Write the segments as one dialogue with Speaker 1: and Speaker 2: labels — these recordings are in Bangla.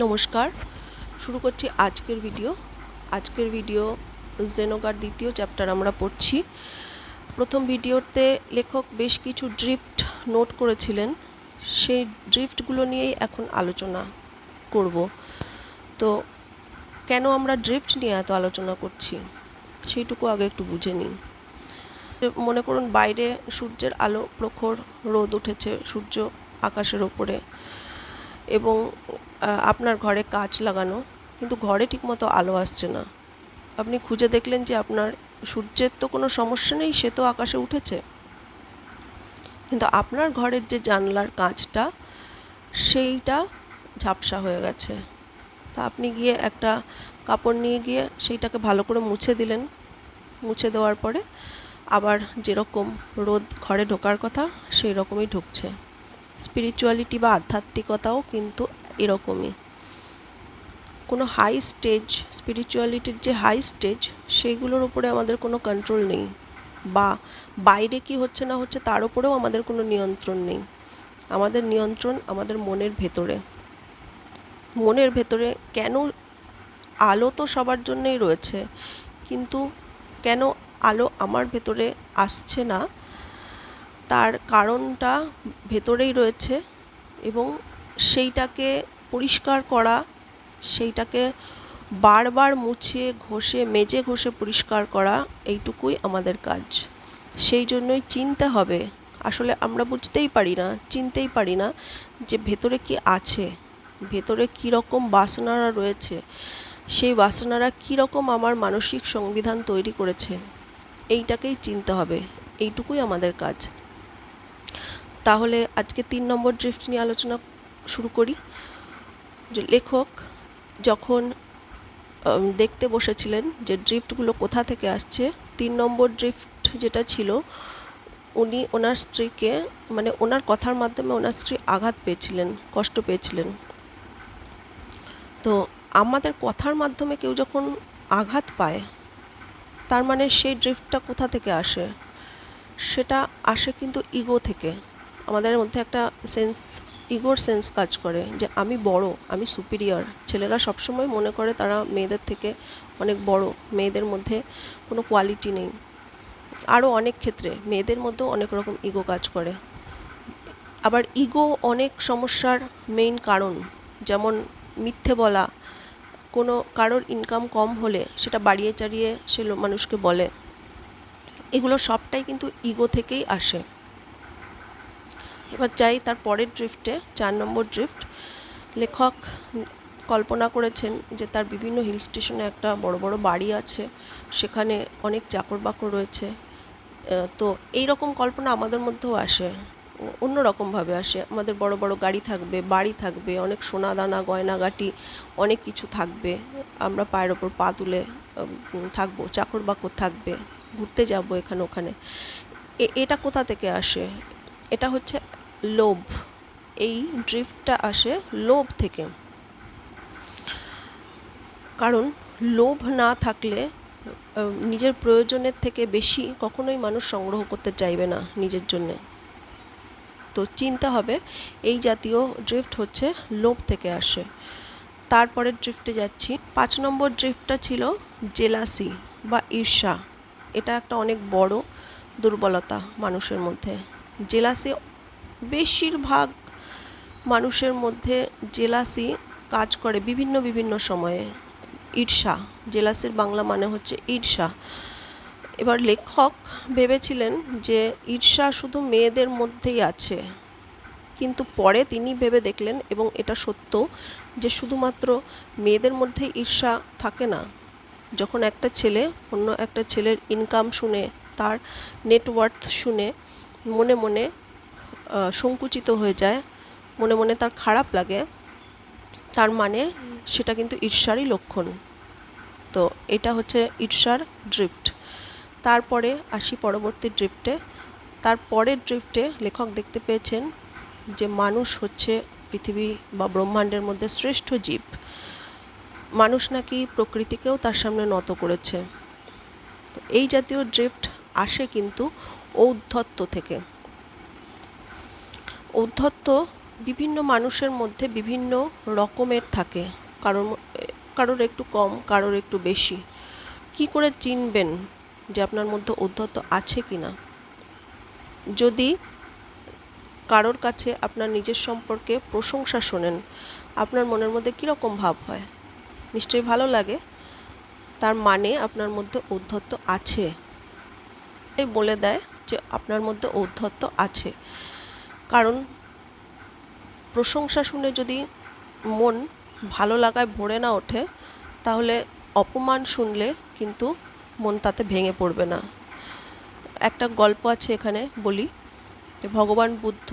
Speaker 1: নমস্কার, শুরু করছি আজকের ভিডিও জেনোগার দ্বিতীয় চ্যাপ্টার আমরা পড়ছি। প্রথম ভিডিওতে লেখক বেশ কিছু ড্রিফট নোট করেছিলেন, সেই ড্রিফটগুলো নিয়েই এখন আলোচনা করব। তো কেন আমরা ড্রিফট নিয়ে এত আলোচনা করছি সেইটুকু আগে একটু বুঝে নিই। মনে করুন বাইরে সূর্যের আলো, প্রখর রোদ উঠেছে সূর্য আকাশের ওপরে, এবং আপনার ঘরে কাঁচ লাগানো, কিন্তু ঘরে ঠিকমতো আলো আসছে না। আপনি খুঁজে দেখলেন যে আপনার সূর্যের তো কোনো সমস্যা নেই, সে তো আকাশে উঠেছে, কিন্তু আপনার ঘরের যে জানলার কাঁচটা সেইটা ঝাপসা হয়ে গেছে। তা আপনি গিয়ে একটা কাপড় নিয়ে গিয়ে সেইটাকে ভালো করে মুছে দিলেন। মুছে দেওয়ার পরে আবার যেরকম রোদ ঘরে ঢোকার কথা সেই রকমই ঢুকছে। স্পিরিচুয়ালিটি বা আধ্যাত্মিকতাও কিন্তু এরকমই। কোনো হাই স্টেজ, স্পিরিচুয়ালিটির যে হাই স্টেজ, সেইগুলোর উপরে আমাদের কোনো কন্ট্রোল নেই, বা বাইরে কি হচ্ছে না হচ্ছে তার উপরেও আমাদের কোনো নিয়ন্ত্রণ নেই। আমাদের নিয়ন্ত্রণ আমাদের মনের ভেতরে। মনের ভেতরে কেন আলো তো সবার জন্যই রয়েছে, কিন্তু কেন আলো আমার ভেতরে আসছে না তার কারণটা ভেতরেই রয়েছে, এবং সেইটাকে পরিষ্কার করা, সেইটাকে বারবার মুছিয়ে ঘষে মেজে ঘষে পরিষ্কার করা, এইটুকুই আমাদের কাজ। সেই জন্যই চিনতে হবে। আসলে আমরা বুঝতেই পারি না, চিনতেই পারি না যে ভেতরে কি আছে, ভেতরে কী রকম বাসনারা রয়েছে, সেই বাসনারা কী রকম আমার মানসিক সংবিধান তৈরি করেছে, এইটাকেই চিনতে হবে। এইটুকুই আমাদের কাজ। তাহলে আজকে 3 নম্বর ড্রিফট নিয়ে আলোচনা শুরু করি। যে লেখক যখন দেখতে বসেছিলেন যে ড্রিফটগুলো কোথা থেকে আসছে, 3 নম্বর ড্রিফট যেটা ছিল, উনি ওনার স্ত্রীকে, মানে ওনার কথার মাধ্যমে ওনার স্ত্রী আঘাত পেয়েছিলেন, কষ্ট পেয়েছিলেন। তো আমাদের কথার মাধ্যমে কেউ যখন আঘাত পায়, তার মানে সেই ড্রিফটটা কোথা থেকে আসে? সেটা আসে কিন্তু ইগো থেকে। আমাদের মধ্যে একটা ইগোর সেন্স কাজ করে যে আমি বড়, আমি সুপিরিয়র। ছেলেরা সবসময় মনে করে তারা মেয়েদের থেকে অনেক বড়, মেয়েদের মধ্যে কোনো কোয়ালিটি নেই। আরও অনেক ক্ষেত্রে মেয়েদের মধ্যেও অনেক রকম ইগো কাজ করে। আবার ইগো অনেক সমস্যার মেইন কারণ, যেমন মিথ্যে বলা। কোনো কারোর ইনকাম কম হলে সেটা বাড়িয়ে চাড়িয়ে সে মানুষকে বলে, এগুলো সবটাই কিন্তু ইগো থেকেই আসে। এবার যাই তার পরের ড্রিফটে, 4 নম্বর ড্রিফট। লেখক কল্পনা করেছেন যে তার বিভিন্ন হিল স্টেশনে একটা বড় বড় বাড়ি আছে, সেখানে অনেক চাকর বাকর রয়েছে। তো এই রকম কল্পনা আমাদের মধ্যেও আসে, অন্য রকমভাবে আসে। আমাদের বড় বড় গাড়ি থাকবে, বাড়ি থাকবে, অনেক সোনা দানা গয়নাগাটি অনেক কিছু থাকবে, আমরা পায়ের ওপর পা তুলে থাকবো, চাকর বাকর থাকবে, ঘুরতে যাব এখানে ওখানে। এটা কোথা থেকে আসে? এটা হচ্ছে লোভ। এই ড্রিফটটা আসে লোভ থেকে। কারণ লোভ না থাকলে নিজের প্রয়োজনের থেকে বেশি কখনোই মানুষ সংগ্রহ করতে চাইবে না নিজের জন্যে। তো চিন্তা হবে এই জাতীয় ড্রিফট হচ্ছে লোভ থেকে আসে। তারপরে ড্রিফটে যাচ্ছি। 5 নম্বর ড্রিফটটা ছিল জেলাসি বা ঈর্ষা। এটা একটা অনেক বড় দুর্বলতা মানুষের মধ্যে। জেলাসি, বেশিরভাগ মানুষের মধ্যে জেলাসি কাজ করে বিভিন্ন বিভিন্ন সময়ে। ঈর্ষা, জেলাসির বাংলা মানে হচ্ছে ঈর্ষা। এবার লেখক ভেবেছিলেন যে ঈর্ষা শুধু মেয়েদের মধ্যেই আছে, কিন্তু পরে তিনি ভেবে দেখলেন, এবং এটা সত্য, যে শুধুমাত্র মেয়েদের মধ্যেই ঈর্ষা থাকে না। যখন একটা ছেলে অন্য একটা ছেলের ইনকাম শুনে, তার নেটওয়ার্থ শুনে মনে মনে সংকুচিত হয়ে যায়, মনে মনে তার খারাপ লাগে, তার মানে সেটা কিন্তু ঈর্ষারই লক্ষণ। তো এটা হচ্ছে ঈর্ষার ড্রিফট। তারপরে আসি পরবর্তী ড্রিফটে। তার পরের ড্রিফটে লেখক দেখতে পেয়েছেন যে মানুষ হচ্ছে পৃথিবী বা ব্রহ্মাণ্ডের মধ্যে শ্রেষ্ঠ জীব। মানুষ নাকি প্রকৃতিকেও তার সামনে নত করেছে। তো এই জাতীয় ড্রিফট আসে কিন্তু ঔদ্ধত্য থেকে। ঔদ্ধত্য বিভিন্ন মানুষের মধ্যে বিভিন্ন রকমের থাকে, কারোর একটু কম, কারোর একটু বেশি। কি করে চিনবেন যে আপনার মধ্যে ঔদ্ধত্য আছে কি না? যদি কারোর কাছে আপনার নিজের সম্পর্কে প্রশংসা শোনেন, আপনার মনের মধ্যে কীরকম ভাব হয়? নিশ্চয়ই ভালো লাগে। তার মানে আপনার মধ্যে ঔদ্ধত্য আছে, এই বলে দেয় যে আপনার মধ্যে ঔদ্ধত্য আছে। কারণ প্রশংসা শুনে যদি মন ভালো লাগায় ভরে না ওঠে, তাহলে অপমান শুনলে কিন্তু মন তাতে ভেঙে পড়বে না। একটা গল্প আছে এখানে বলি। ভগবান বুদ্ধ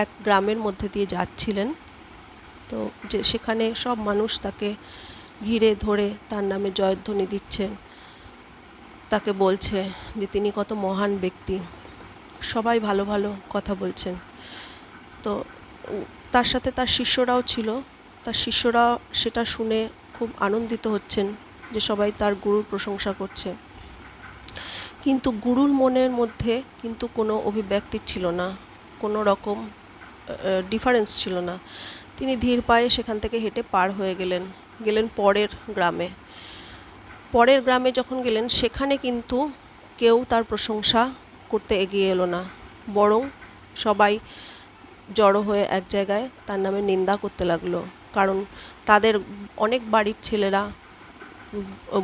Speaker 1: এক গ্রামের মধ্যে দিয়ে যাচ্ছিলেন, তো যে সেখানে সব মানুষ তাকে ঘিরে ধরে তার নামে জয়ধ্বনি দিচ্ছেন, তাকে বলছে যে তিনি কত মহান ব্যক্তি, সবাই ভালো ভালো কথা বলছেন। তো তার সাথে তার শিষ্যরাও ছিল, তার শিষ্যরা সেটা শুনে খুব আনন্দিত হচ্ছেন যে সবাই তার গুরুর প্রশংসা করছে। কিন্তু গুরুর মনের মধ্যে কিন্তু কোনো অভিব্যক্তি ছিল না, কোনো রকম ডিফারেন্স ছিল না। তিনি ধীর পায়ে সেখান থেকে হেঁটে পার হয়ে গেলেন পরের গ্রামে যখন গেলেন, সেখানে কিন্তু কেউ তার প্রশংসা করতে এগিয়ে এলো না, বরং সবাই জড়ো হয়ে এক জায়গায় তার নামে নিন্দা করতে লাগলো। কারণ তাদের অনেক বাড়ির ছেলেরা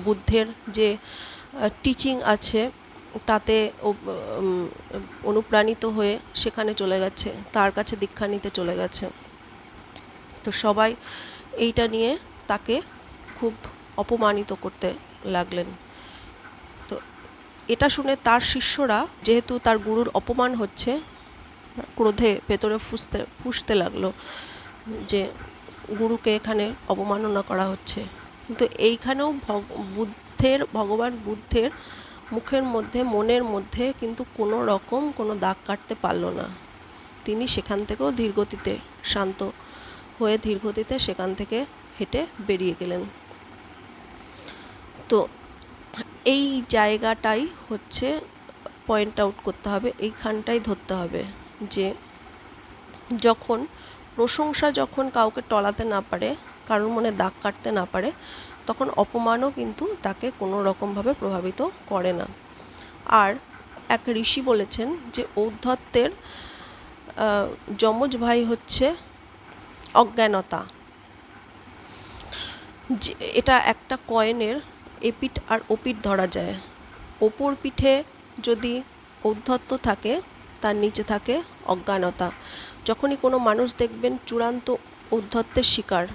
Speaker 1: বুদ্ধের যে টিচিং আছে তাতে অনুপ্রাণিত হয়ে সেখানে চলে গেছে, তার কাছে দীক্ষা নিতে চলে গেছে। তো সবাই এইটা নিয়ে তাকে খুব অপমানিত করতে লাগলেন। তো এটা শুনে তার শিষ্যরা, যেহেতু তার গুরুর অপমান হচ্ছে, ক্রোধে ভেতরে ফুঁসতে লাগলো যে গুরুকে এখানে অবমাননা করা হচ্ছে। কিন্তু এইখানেও ভগবান বুদ্ধের মুখের মধ্যে, মনের মধ্যে কিন্তু কোনো রকম কোনো দাগ কাটতে পারলো না। তিনি সেখান থেকেও ধীরগতিতে, শান্ত হয়ে ধীরগতিতে সেখান থেকে হেঁটে বেরিয়ে গেলেন। তো এই জায়গাটাই হচ্ছে পয়েন্ট আউট করতে হবে, এইখানটাই ধরতে হবে যে যখন প্রশংসা যখন কাউকে টলাতে না পারে, কারোর মনে দাগ কাটতে না পারে, তখন অপমানও কিন্তু তাকে কোনো রকমভাবে প্রভাবিত করে না। আর এক ঋষি বলেছেন যে ঔদ্ধত্যের যমজ ভাই হচ্ছে অজ্ঞানতা। এটা একটা কয়েনের এপিঠ আর ওপিঠ ধরা যায়। ওপর পিঠে যদি ঔদ্ধত্য থাকে, তার নিচে থাকে অজ্ঞানতা। যখনই কোনো মানুষ দেখবেন চূড়ান্ত ঔদ্ধত্যের শিকার,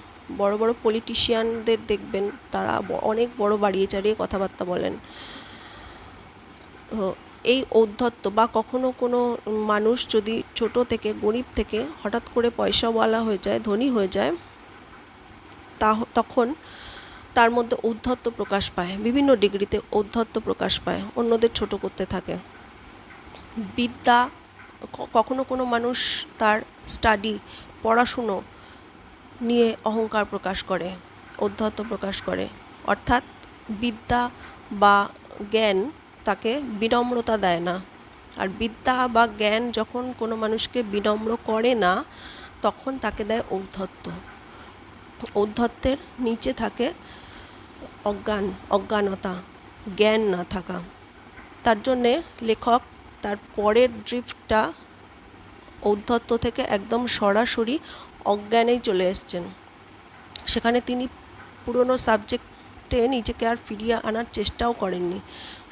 Speaker 1: বড় বড় পলিটিশিয়ানদের দেখবেন তারা অনেক বড় বাড়িয়ে চাড়িয়ে কথাবার্তা বলেন। এই ঔদ্ধত্য বা কখনো কোনো মানুষ যদি ছোট থেকে, গরিব থেকে হঠাৎ করে পয়সাওয়ালা হয়ে যায়, ধনী হয়ে যায়, তখন তার মধ্যে ঔদ্ধত্য প্রকাশ পায়, বিভিন্ন ডিগ্রিতে ঔদ্ধত্য প্রকাশ পায়, অন্যদের ছোট করতে থাকে। বিদ্যা, কখনো কোনো মানুষ তার স্টাডি, পড়াশুনো নিয়ে অহংকার প্রকাশ করে, ঔদ্ধত্য প্রকাশ করে। অর্থাৎ বিদ্যা বা জ্ঞান তাকে বিনম্রতা দেয় না। আর বিদ্যা বা জ্ঞান যখন কোনো মানুষকে বিনম্র করে না, তখন তাকে দেয় ঔদ্ধত্য। ঔদ্ধত্যের নিচে থাকে অজ্ঞানতা, জ্ঞান না থাকা। তার জন্যে লেখক তার পরের ড্রিফটটা ঔদ্ধত্য থেকে একদম সরাসরি অজ্ঞানেই চলে এসছেন। সেখানে তিনি পুরনো সাবজেক্টে নিজেকে আর ফিরিয়ে আনার চেষ্টাও করেননি,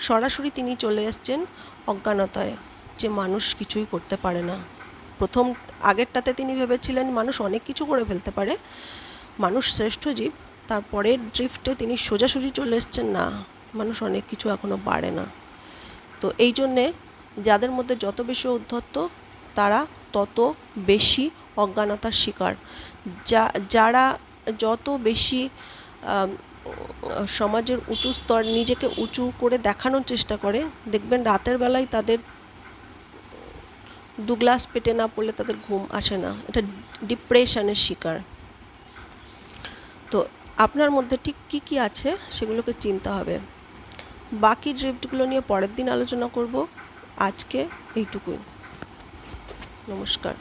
Speaker 1: সরাসরি তিনি চলে এসছেন অজ্ঞানতায়, যে মানুষ কিছুই করতে পারে না। আগেরটাতে তিনি ভেবেছিলেন মানুষ অনেক কিছু করে ফেলতে পারে, মানুষ শ্রেষ্ঠ জীব। তারপরের ড্রিফটে তিনি সোজাসুজি চলে এসছেন, না, মানুষ অনেক কিছু এখনও পারে না। তো এই জন্যে যাদের মধ্যে যত বেশি ঔদ্ধত্য, তারা তত বেশি অজ্ঞানতার শিকার। যারা যত বেশি সমাজের উঁচু স্তর, নিজেকে উঁচু করে দেখানোর চেষ্টা করে, দেখবেন রাতের বেলায় তাদের 2 গ্লাস পেটে না পড়লে তাদের ঘুম আসে না, এটা ডিপ্রেশনের শিকার। তো আপনার মধ্যে ঠিক কী আছে সেগুলোকে চিনতে হবে। বাকি ড্রিফটগুলো নিয়ে পরের দিন আলোচনা করব। আজকে এইটুকুই। নমস্কার।